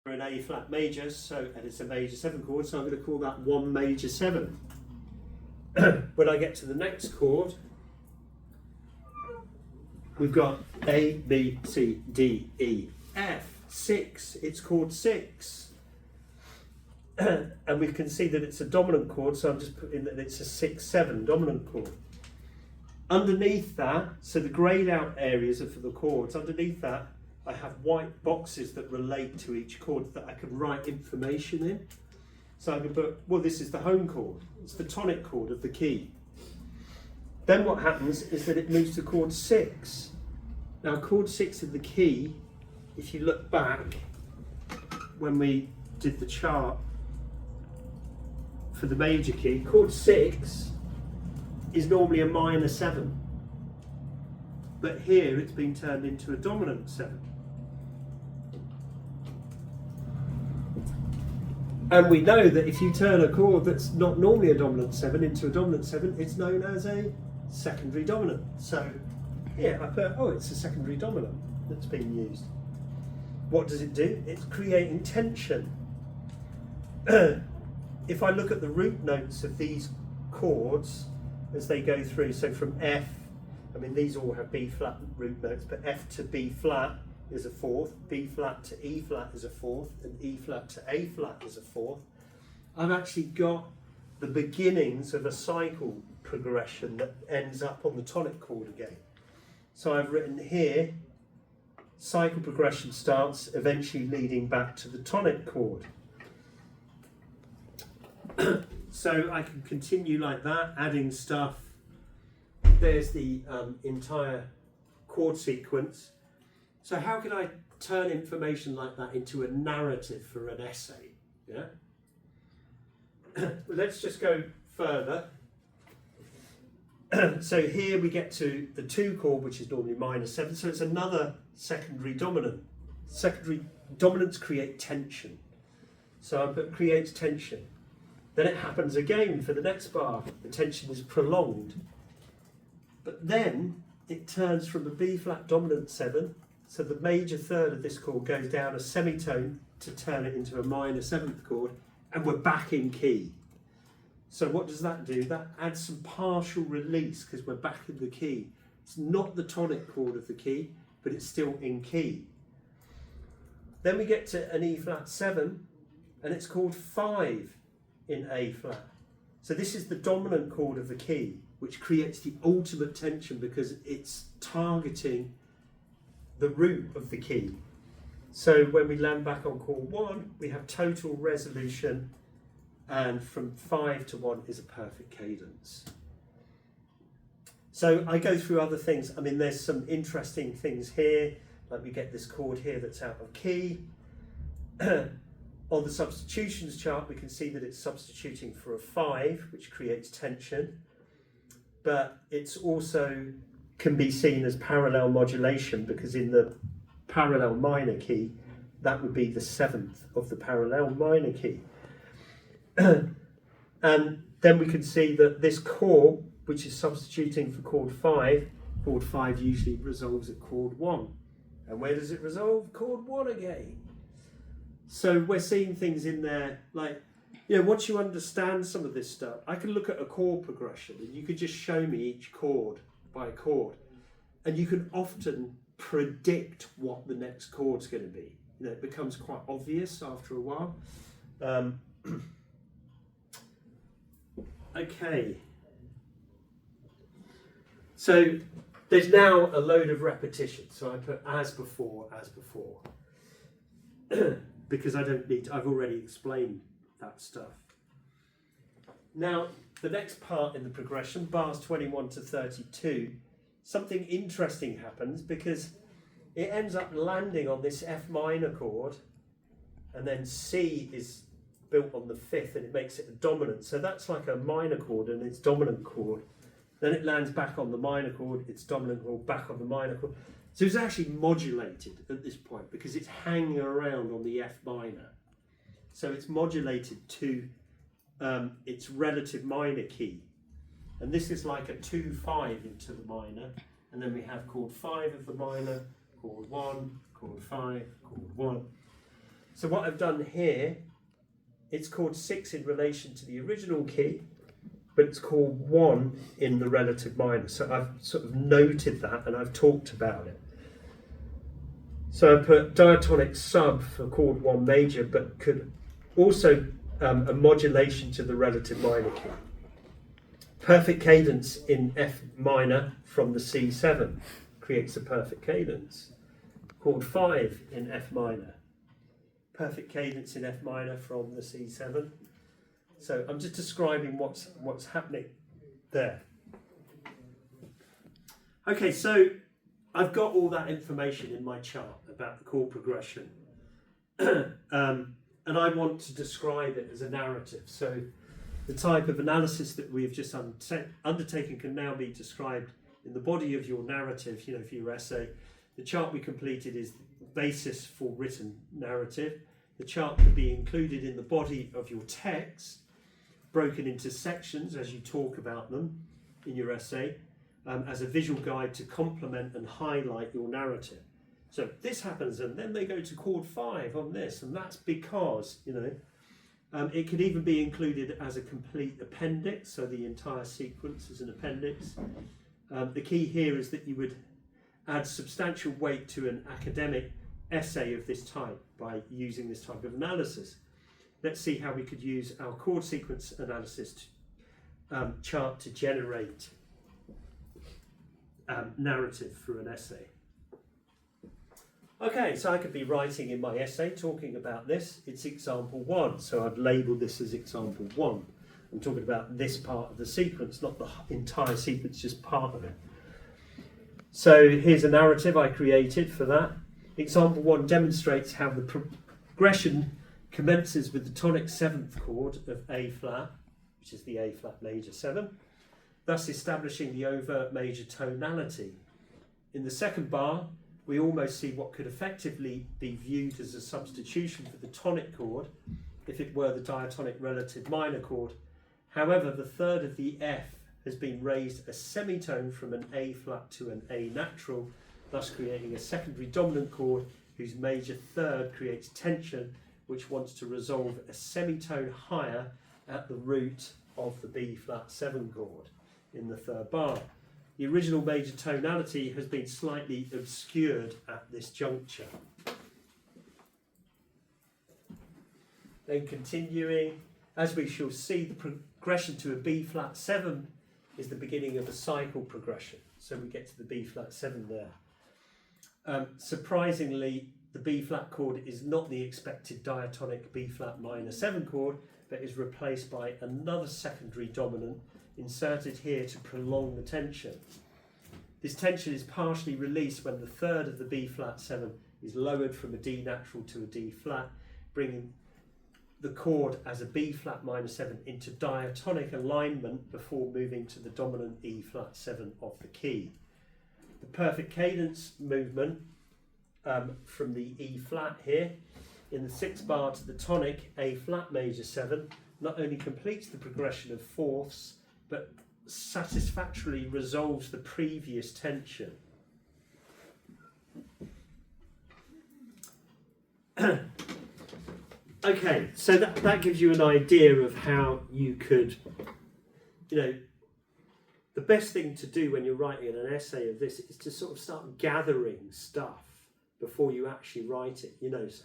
an A flat major, so and it's a major 7 chord, so I'm going to call that 1 major 7. When I get to the next chord, we've got A, B, C, D, E, F, 6. It's chord 6. And we can see that it's a dominant chord, so I'm just putting in that it's a 6-7 dominant chord. Underneath that, so the grayed out areas are for the chords. Underneath that, I have white boxes that relate to each chord that I can write information in. So I can put, well, this is the home chord. It's the tonic chord of the key. Then what happens is that it moves to chord 6. Now, chord 6 of the key, if you look back when we did the chart for the major key, chord 6 is normally a minor 7. But here it's been turned into a dominant 7. And we know that if you turn a chord that's not normally a dominant 7 into a dominant 7, it's known as a secondary dominant. So here I put, oh, it's a secondary dominant that's being used. What does it do? It's creating tension. If I look at the root notes of these chords as they go through, so from F, I mean these all have B flat root notes, but F to B flat is a 4th, B flat to E flat is a 4th, and E flat to A flat is a 4th. I've actually got the beginnings of a cycle progression that ends up on the tonic chord again. So I've written here, cycle progression starts, eventually leading back to the tonic chord. So I can continue like that, adding stuff. There's the entire chord sequence. So how can I turn information like that into a narrative for an essay? Yeah. Let's just go further. So here we get to the 2 chord, which is normally minor 7. So it's another secondary dominant. Secondary dominants create tension. So I put creates tension. Then it happens again for the next bar. The tension is prolonged. But then it turns from a B flat dominant 7. So the major third of this chord goes down a semitone to turn it into a minor 7th chord, and we're back in key. So what does that do? That adds some partial release because we're back in the key. It's not the tonic chord of the key, but it's still in key. Then we get to an E flat 7, and it's called 5 in A flat. So this is the dominant chord of the key, which creates the ultimate tension because it's targeting the root of the key. So when we land back on chord 1, we have total resolution, and from 5 to 1 is a perfect cadence. So I go through other things. I mean, there's some interesting things here, like we get this chord here that's out of key. On the substitutions chart, we can see that it's substituting for a 5, which creates tension, but it's also can be seen as parallel modulation because in the parallel minor key, that would be the 7th of the parallel minor key. And then we can see that this chord, which is substituting for chord 5 usually resolves at chord 1. And where does it resolve? Chord 1 again. So we're seeing things in there like, you know, once you understand some of this stuff, I can look at a chord progression and you could just show me each chord by chord, and you can often predict what the next chord's going to be. You know, it becomes quite obvious after a while. Okay. So there's now a load of repetition. So I put as before, because I don't need to, I've already explained that stuff. Now, the next part in the progression, bars 21 to 32, something interesting happens because it ends up landing on this F minor chord, and then C is built on the 5th and it makes it a dominant. So that's like a minor chord and its dominant chord. Then it lands back on the minor chord, its dominant chord, back on the minor chord. So it's actually modulated at this point because it's hanging around on the F minor. So it's modulated to its relative minor key. And this is like a 2-5 into the minor. And then we have chord 5 of the minor, chord 1, chord 5, chord 1. So what I've done here, it's called 6 in relation to the original key, but it's called 1 in the relative minor. So I've sort of noted that and I've talked about it. So I put diatonic sub for chord 1 major, but could also a modulation to the relative minor key. Perfect cadence in F minor from the C7 creates a perfect cadence. Chord 5 in F minor. Perfect cadence in F minor from the C7. So I'm just describing what's happening there. Okay, so I've got all that information in my chart about the chord progression. And I want to describe it as a narrative. So the type of analysis that we've just undertaken can now be described in the body of your narrative, for your essay. The chart we completed is the basis for written narrative. The chart can be included in the body of your text, broken into sections as you talk about them in your essay, as a visual guide to complement and highlight your narrative. So this happens, and then they go to chord 5 on this, and that's because, it could even be included as a complete appendix, so the entire sequence is an appendix. The key here is that you would add substantial weight to an academic essay of this type by using this type of analysis. Let's see how we could use our chord sequence analysis chart to generate narrative for an essay. Okay, so I could be writing in my essay talking about this. It's example 1, so I've labelled this as example 1. I'm talking about this part of the sequence, not the entire sequence, just part of it. So here's a narrative I created for that. Example 1 demonstrates how the progression commences with the tonic 7th chord of A flat, which is the A flat major 7, thus establishing the overt major tonality. In the second bar, we almost see what could effectively be viewed as a substitution for the tonic chord if it were the diatonic relative minor chord. However, the third of the F has been raised a semitone from an A flat to an A natural, thus creating a secondary dominant chord whose major third creates tension, which wants to resolve a semitone higher at the root of the B flat 7 chord in the third bar. The original major tonality has been slightly obscured at this juncture. Then continuing, as we shall see, the progression to a B flat 7 is the beginning of a cycle progression. So we get to the B flat 7 there. Surprisingly, the B flat chord is not the expected diatonic B flat minor 7 chord, but is replaced by another secondary dominant inserted here to prolong the tension. This tension is partially released when the third of the B flat 7 is lowered from a D natural to a D flat, bringing the chord as a B flat minor 7 into diatonic alignment before moving to the dominant E flat 7 of the key. The perfect cadence movement from the E flat here in the 6th bar to the tonic A flat major 7 not only completes the progression of fourths, but satisfactorily resolves the previous tension. Okay, so that gives you an idea of how you could, the best thing to do when you're writing an essay of this is to sort of start gathering stuff before you actually write it.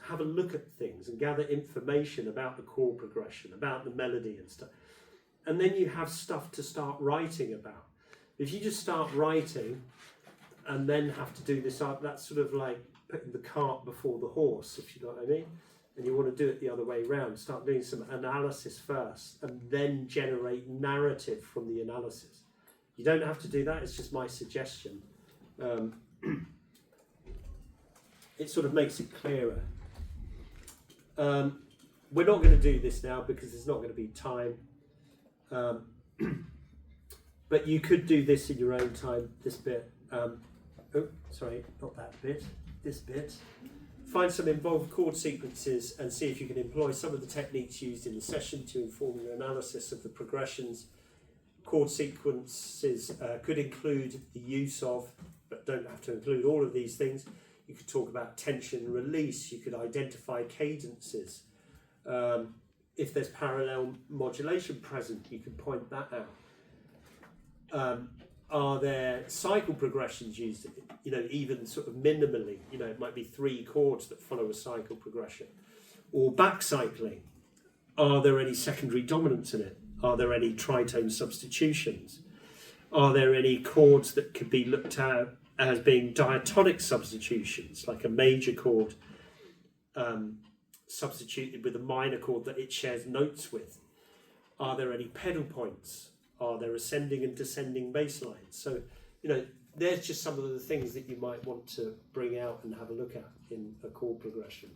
Have a look at things and gather information about the chord progression, about the melody and stuff. And then you have stuff to start writing about. If you just start writing and then have to do this up, that's sort of like putting the cart before the horse, if you know what I mean. And you want to do it the other way around. Start doing some analysis first and then generate narrative from the analysis. You don't have to do that, it's just my suggestion. It sort of makes it clearer. We're not going to do this now because there's not going to be time. But you could do this in your own time, this bit. Sorry, not that bit, this bit. Find some involved chord sequences and see if you can employ some of the techniques used in the session to inform your analysis of the progressions. Chord sequences could include the use of, but don't have to include all of these things, You could talk about tension and release. You could identify cadences. If there's parallel modulation present, you could point that out. Are there cycle progressions used? Even sort of minimally. It might be 3 chords that follow a cycle progression, or back cycling. Are there any secondary dominants in it? Are there any tritone substitutions? Are there any chords that could be looked at as being diatonic substitutions, like a major chord substituted with a minor chord that it shares notes with? Are there any pedal points? Are there ascending and descending bass lines? So, there's just some of the things that you might want to bring out and have a look at in a chord progression.